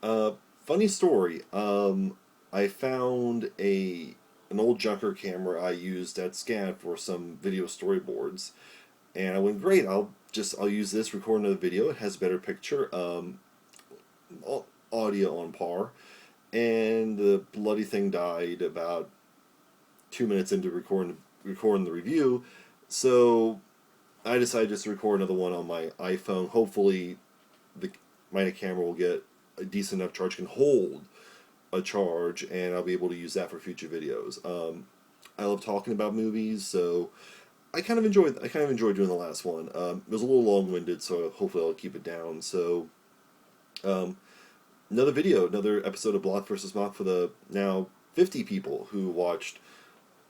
Uh, Funny story. I found an old junker camera I used at Scan for some video storyboards, and I went, great. I'll use this, record another video. It has a better picture, audio on par, and the bloody thing died about 2 minutes into recording the review. So I decided just to record another one on my iPhone. Hopefully, the my camera will get a decent enough charge, can hold a charge, and I'll be able to use that for future videos. I love talking about movies, so I kind of enjoyed doing the last one. It was a little long winded, so hopefully I'll keep it down. So um, another episode of Block versus Mock for the now 50 people who watched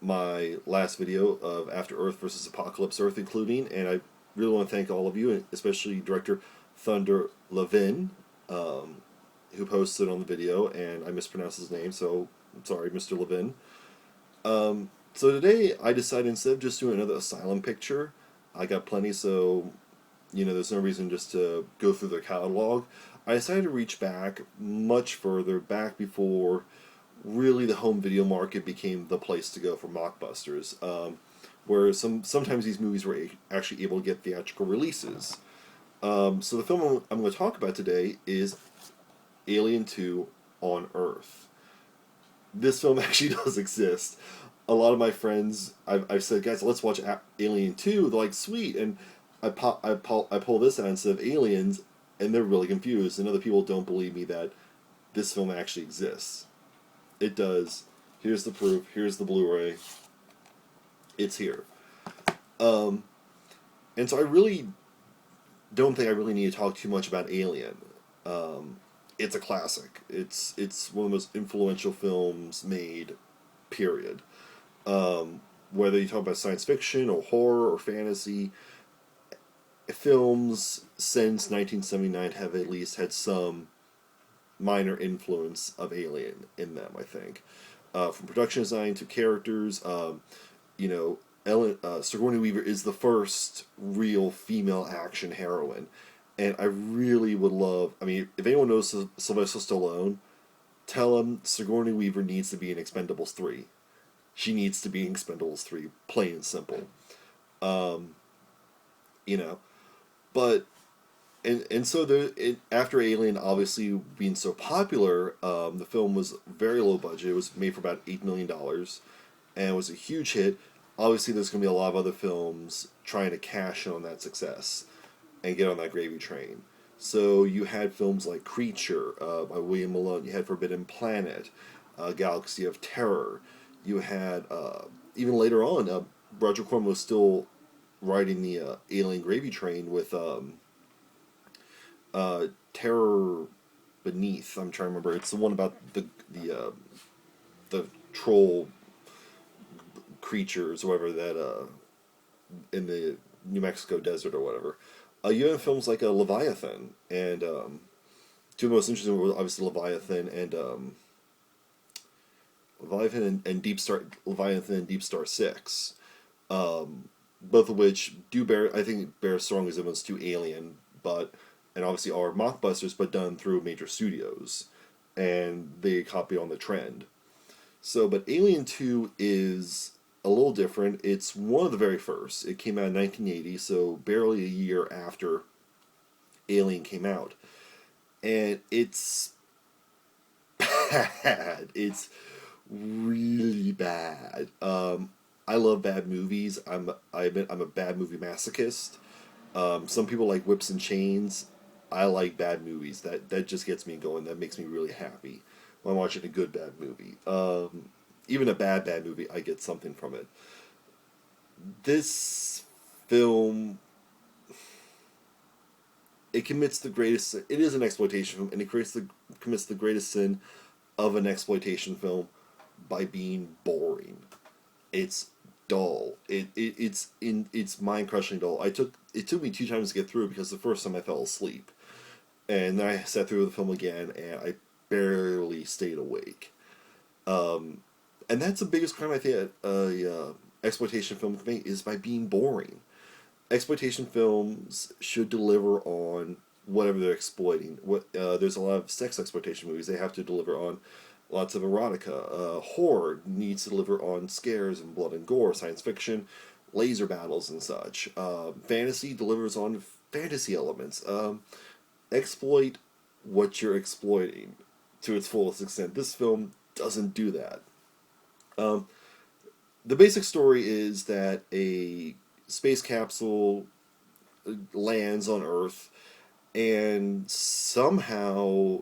my last video of After Earth versus Apocalypse Earth, including, and I really want to thank all of you, and especially director Thunder Levin, who posted on the video, and I mispronounced his name, so I'm sorry, Mr. Levin. So today I decided, instead of just doing another Asylum picture, I got plenty, so there's no reason just to go through their catalog. I decided to reach back much further, back before really the home video market became the place to go for mockbusters, where sometimes these movies were actually able to get theatrical releases. So the film I'm going to talk about today is Alien 2 on Earth. This film actually does exist. A lot of my friends, I've said, guys, let's watch Alien 2. They're like, sweet. And I pull this out instead of Aliens, and they're really confused. And other people don't believe me that this film actually exists. It does. Here's the proof. Here's the Blu-ray. It's here. Um, and so I really don't think I really need to talk too much about Alien. Um, it's a classic. It's one of the most influential films made. Period. Whether you talk about science fiction or horror or fantasy, films since 1979 have at least had some minor influence of Alien in them, I think. From production design to characters, Sigourney Weaver is the first real female action heroine. And I really would love, I mean, if anyone knows Sylvester Stallone, tell him Sigourney Weaver needs to be in Expendables 3. She needs to be in Expendables 3, plain and simple. Um, you know, but and so after Alien obviously being so popular, the film was very low budget. It was made for about $8 million, and it was a huge hit. Obviously, there's going to be a lot of other films trying to cash in on that success and get on that gravy train. So you had films like Creature by William Malone. You had Forbidden Planet, Galaxy of Terror. You had even later on, Roger Corman was still riding the Alien gravy train with Terror Beneath. I'm trying to remember. It's the one about the troll creatures, or whatever, that in the New Mexico desert or whatever. You have films like Leviathan, and two of the most interesting were obviously Leviathan and Deep Star Six, both of which I think bear strong resemblance to Alien, but and obviously are mockbusters, but done through major studios, and they copy on the trend. So, but Alien 2 is a little different. It's one of the very first. It came out in 1980, so barely a year after Alien came out. And it's bad. It's really bad. I love bad movies. I admit I'm a bad movie masochist. Some people like Whips and Chains. I like bad movies. That just gets me going. That makes me really happy when I'm watching a good bad movie. Even a bad movie, I get something from it. This film, it commits the greatest. It is an exploitation film, and it commits the greatest sin of an exploitation film by being boring. It's dull. It's mind crushing dull. It took me 2 times to get through, because the first time I fell asleep, and then I sat through the film again, and I barely stayed awake. Um, and that's the biggest crime I think exploitation film can make, is by being boring. Exploitation films should deliver on whatever they're exploiting. There's a lot of sex exploitation movies. They have to deliver on lots of erotica. Horror needs to deliver on scares and blood and gore. Science fiction, laser battles and such. Fantasy delivers on fantasy elements. Exploit what you're exploiting to its fullest extent. This film doesn't do that. Um, the basic story is that a space capsule lands on Earth, and somehow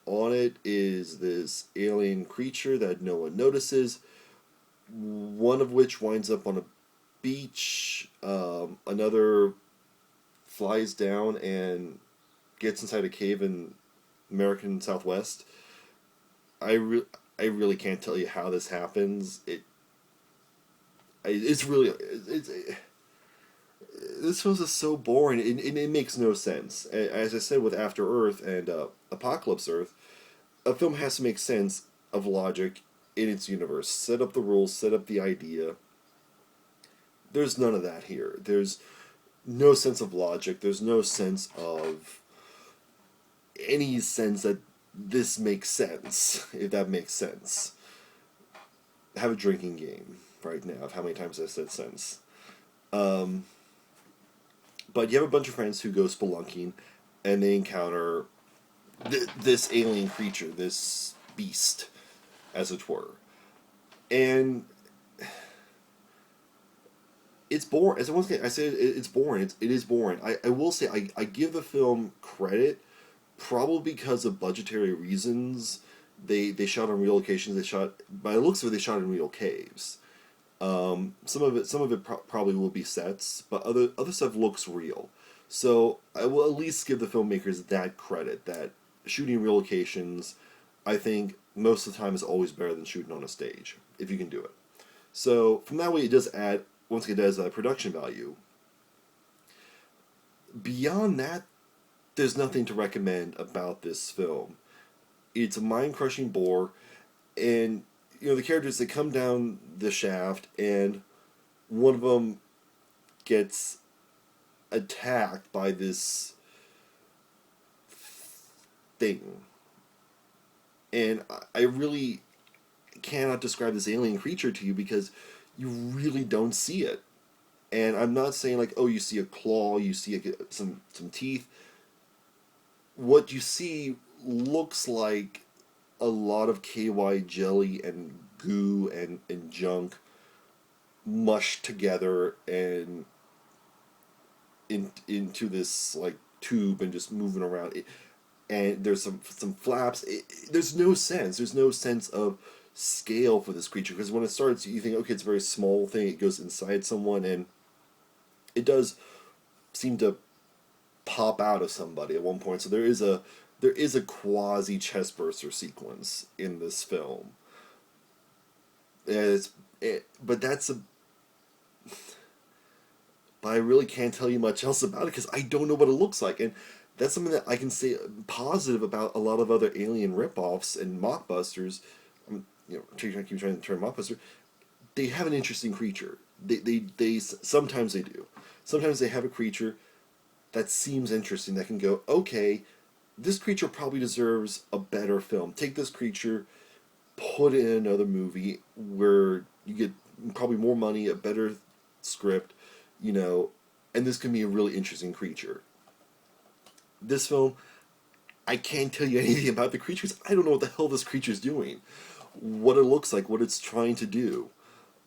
on it is this alien creature that no one notices, one of which winds up on a beach, another flies down and gets inside a cave in American Southwest. I, re- I really can't tell you how this happens. It's really... this film is so boring. It makes no sense. As I said with After Earth and Apocalypse Earth, a film has to make sense of logic in its universe. Set up the rules, set up the idea. There's none of that here. There's no sense of logic. There's no sense of any sense that this makes sense, if that makes sense. Have a drinking game right now of how many times I said sense. But you have a bunch of friends who go spelunking, and they encounter this alien creature, this beast, as it were. And it's boring. As I said, it's boring. It is boring. I will say, I give the film credit, probably because of budgetary reasons. They shot on real locations. By the looks of it, they shot in real caves. Some of it probably will be sets, but other stuff looks real. So I will at least give the filmmakers that credit, that shooting real locations, I think most of the time is always better than shooting on a stage, if you can do it. So from that way, it does add, once again, it does production value. Beyond that, there's nothing to recommend about this film. It's a mind-crushing bore, and the characters, they come down the shaft, and one of them gets attacked by this thing. And I really cannot describe this alien creature to you because you really don't see it. And I'm not saying like, oh, you see a claw, you see some teeth. What you see looks like a lot of KY jelly and goo and junk mushed together and into this like tube and just moving around. And there's some flaps. There's no sense. There's no sense of scale for this creature, because when it starts, you think, okay, it's a very small thing. It goes inside someone, and it does seem to pop out of somebody at one point. So there is a quasi chestburster sequence in this film. But I really can't tell you much else about it because I don't know what it looks like, and that's something that I can say positive about a lot of other Alien ripoffs and mockbusters. Keep trying to turn mockbuster. They have an interesting creature. They sometimes they do. Sometimes they have a creature that seems interesting, that can go, okay, this creature probably deserves a better film. Take this creature, put it in another movie where you get probably more money, a better script, and this can be a really interesting creature. This film, I can't tell you anything about the creatures. I don't know what the hell this creature's doing, what it looks like, what it's trying to do.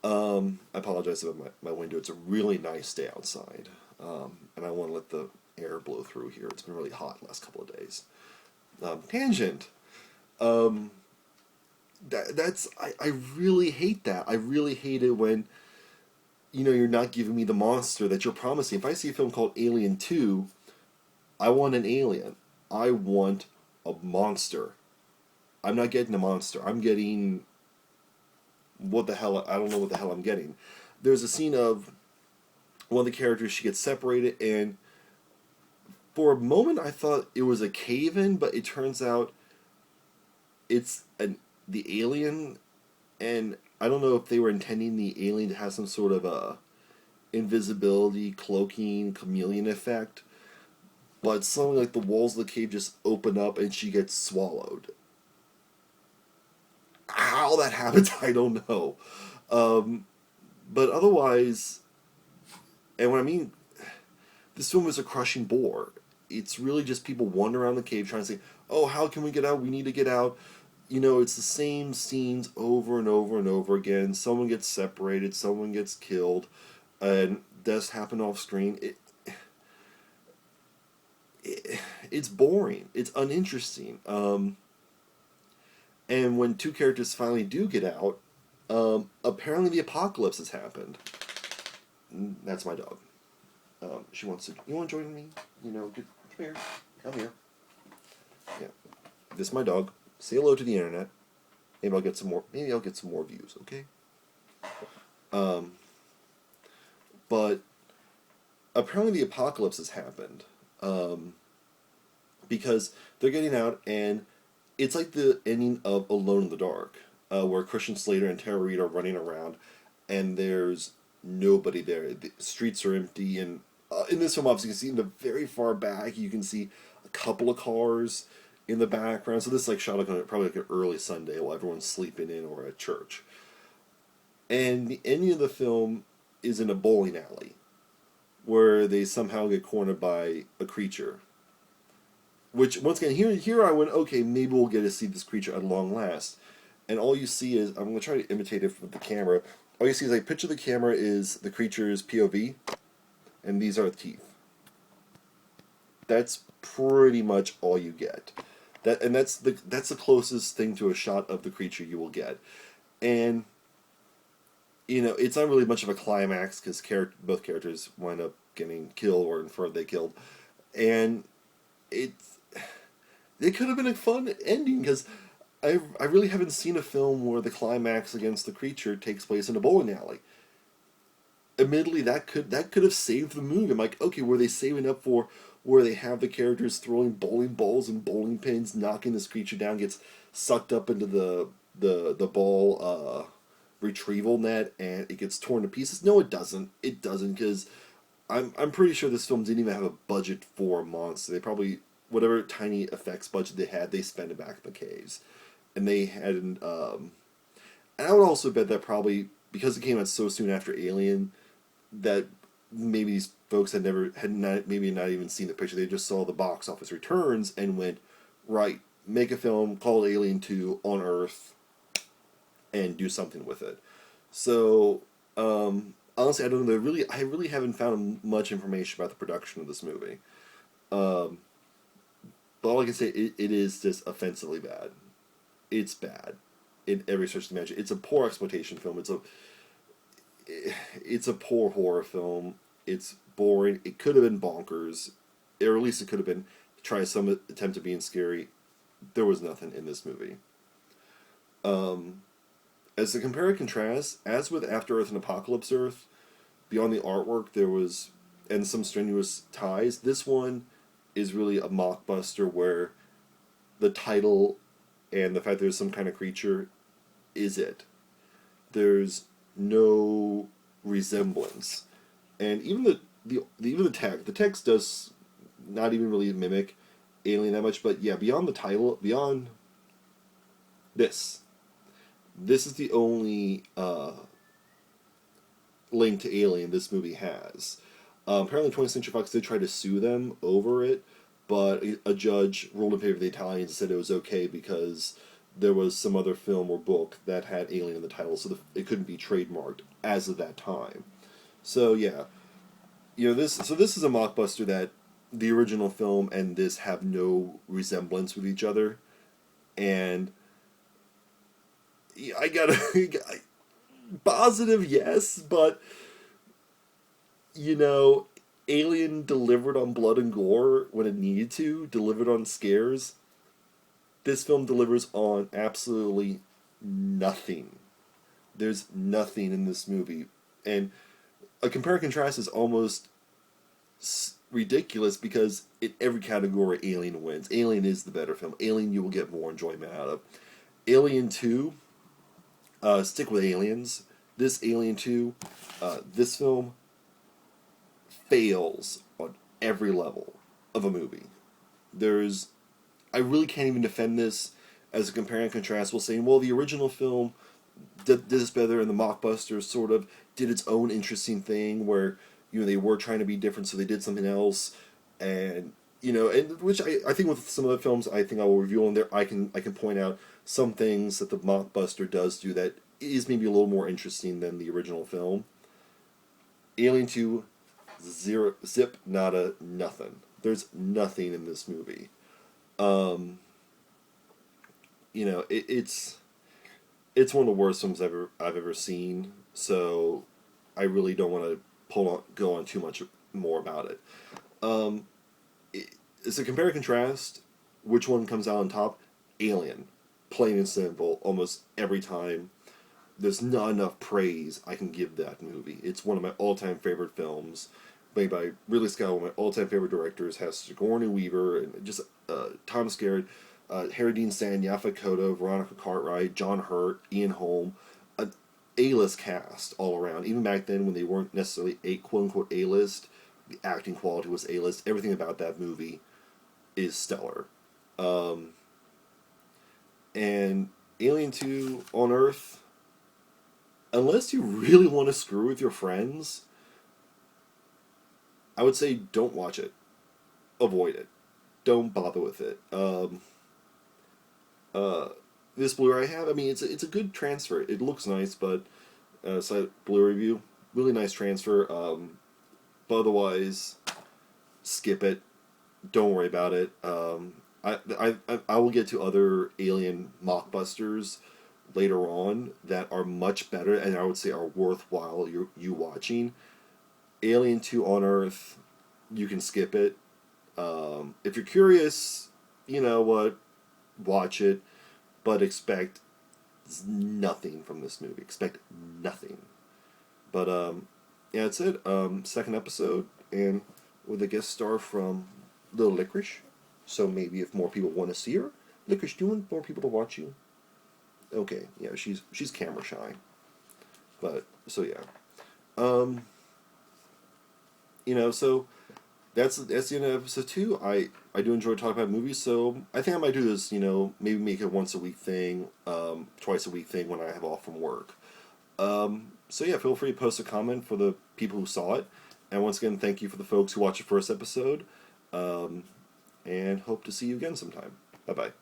I apologize about my window. It's a really nice day outside, and I want to let the air blow through here. It's been really hot the last couple of days. Tangent. I really hate that. I really hate it when you're not giving me the monster that you're promising. If I see a film called Alien 2, I want an alien. I want a monster. I'm not getting a monster. I'm getting what the hell. I don't know what the hell I'm getting. There's a scene of one of the characters, she gets separated, and for a moment I thought it was a cave-in, but it turns out it's the alien, and I don't know if they were intending the alien to have some sort of a invisibility, cloaking, chameleon effect, but suddenly, like, the walls of the cave just open up and she gets swallowed. How that happens, I don't know. Um, but otherwise, and what I mean, this film is a crushing bore. It's really just people wandering around the cave trying to say, oh, how can we get out? We need to get out. You know, it's the same scenes over and over and over again. Someone gets separated, someone gets killed, and deaths happen off screen. It's boring. It's uninteresting. And when two characters finally do get out, apparently the apocalypse has happened. That's my dog. She wants to. You want to join me? You know, come here. Come here. Yeah. This is my dog. Say hello to the internet. Maybe I'll get some more. Maybe I'll get some more views. Okay. But apparently the apocalypse has happened. Because they're getting out, and it's like the ending of Alone in the Dark, where Christian Slater and Tara Reid are running around, and there's nobody there. The streets are empty, and in this film, obviously, you can see in the very far back, you can see a couple of cars in the background. So this is like shot like on probably like an early Sunday while everyone's sleeping in or at church. And the ending of the film is in a bowling alley, where they somehow get cornered by a creature. Which, once again, here I went, okay, maybe we'll get to see this creature at long last. And all you see is, I'm going to try to imitate it with the camera. All you see is, like, picture the camera is the creature's POV, and these are the teeth. That's pretty much all you get. That's the closest thing to a shot of the creature you will get. And, you know, it's not really much of a climax, because both characters wind up getting killed, or inferred they killed. And it could have been a fun ending, because I really haven't seen a film where the climax against the creature takes place in a bowling alley. Admittedly, that could have saved the movie. I'm like, okay, were they saving up for where they have the characters throwing bowling balls and bowling pins, knocking this creature down, gets sucked up into the ball retrieval net, and it gets torn to pieces? No, it doesn't. It doesn't, because I'm pretty sure this film didn't even have a budget for a monster. They probably, whatever tiny effects budget they had, they spent it back in the caves. And they hadn't, and I would also bet that probably, because it came out so soon after Alien, that maybe these folks had not even seen the picture. They just saw the box office returns and went, right, make a film called Alien 2 on Earth and do something with it. So, honestly, I don't know. I really haven't found much information about the production of this movie. But all I can say, it is just offensively bad. It's bad in every stretch of the imagination. It's a poor exploitation film. It's a poor horror film. It's boring. It could have been bonkers, or at least it could have been try some attempt at being scary. There was nothing in this movie. As a compare and contrast, as with After Earth and Apocalypse Earth, beyond the artwork there was and some strenuous ties. This one is really a mockbuster where the title and the fact there's some kind of creature is it. There's no resemblance, and even the text does not even really mimic Alien that much. But yeah, beyond the title, beyond this is the only link to Alien this movie has. Apparently 20th Century Fox did try to sue them over it, but a judge ruled in favor of the Italians and said it was okay because there was some other film or book that had Alien in the title, so it couldn't be trademarked as of that time. So yeah, this is a mockbuster that the original film and this have no resemblance with each other, and I gotta positive yes, but Alien delivered on blood and gore when it needed to, delivered on scares. This film delivers on absolutely nothing. There's nothing in this movie. And a compare and contrast is almost ridiculous because in every category, Alien wins. Alien is the better film. Alien you will get more enjoyment out of. Alien 2, stick with Aliens. This Alien 2, this film fails on every level. of a movie. There's I really can't even defend this as a compare and contrast. While saying, well, the original film did this better, and the mockbuster sort of did its own interesting thing where they were trying to be different, so they did something else, and and which I think with some of the films I think I will review on there, I can point out some things that the mockbuster does do that is maybe a little more interesting than the original film. Alien 2, zero, zip, nada, nothing. There's nothing in this movie. Um, it's one of the worst films I've ever seen. So I really don't want to go on too much more about it. Um, it's a compare and contrast. Which one comes out on top? Alien, plain and simple. Almost every time. There's not enough praise I can give that movie. It's one of my all-time favorite films, made by Ridley Scott, one of my all-time favorite directors. Has Sigourney Weaver and just Tom Skerritt, Harry Dean Stanton, Yaphet Kotto, Veronica Cartwright, John Hurt, Ian Holm, an A-list cast all around. Even back then, when they weren't necessarily a quote-unquote A-list, the acting quality was A-list. Everything about that movie is stellar. Um, and Alien 2 on Earth, unless you really want to screw with your friends, I would say don't watch it. Avoid it. Don't bother with it. Uh, this Blu-ray I have, I mean, it's a good transfer. It looks nice, but side Blu-ray review, really nice transfer. But otherwise, skip it. Don't worry about it. I will get to other Alien mockbusters later on that are much better and I would say are worthwhile you watching. Alien 2 on Earth, you can skip it. If you're curious, you know what, watch it, but expect nothing from this movie. Expect nothing. But yeah, that's it. Second episode, and with a guest star from Little Licorice. So maybe if more people want to see her, Licorice, do you want more people to watch you? Okay, yeah, she's camera shy. But so yeah. Um, so that's the end of episode 2. I do enjoy talking about movies, so I think I might do this, maybe make it once a week thing, twice a week thing when I have off from work. So yeah, feel free to post a comment for the people who saw it. And once again, thank you for the folks who watched the first episode. And hope to see you again sometime. Bye bye.